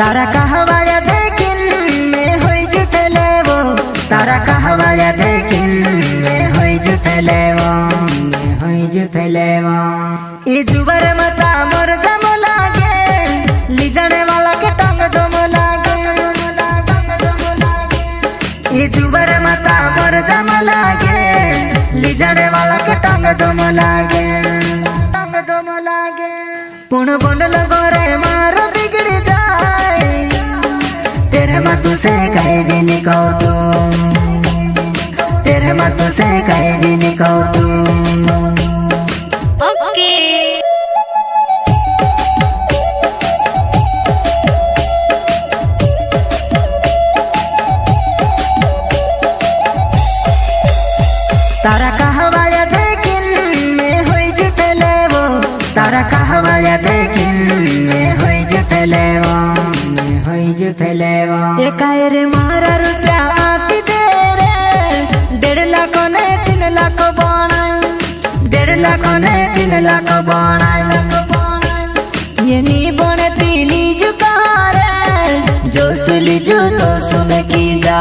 तारा कहवाया देखिन में होई जो फैले वो तारा कहवाया देखिन में होई जो फैले वो में होई जो फैले वो ये जुबर मता मोर जम लागे लिजने वाला के टंग दम लागे ये जुबर मता मोर जम लागे लिजने वाला के टंग दम लागे पुण बंडल गोरे मारो बिगड़ जाए तेरे मतु से कहे भी नहीं कहो तू तेरे मतु से कहे भी नहीं कहो तू ओके तारा कहवाया देखिन में होई जो फैले वो तारा कहवाया देखिन में होई जो फैले वो में होई जो फैले वो एक रे मारा रुपया आती दे रे 1.5 लाख ने 3 लाख बना 1.5 लाख ने 3 लाख बना ये नी बने तिली जो कहा रे जो सुली जो तो सुन की जा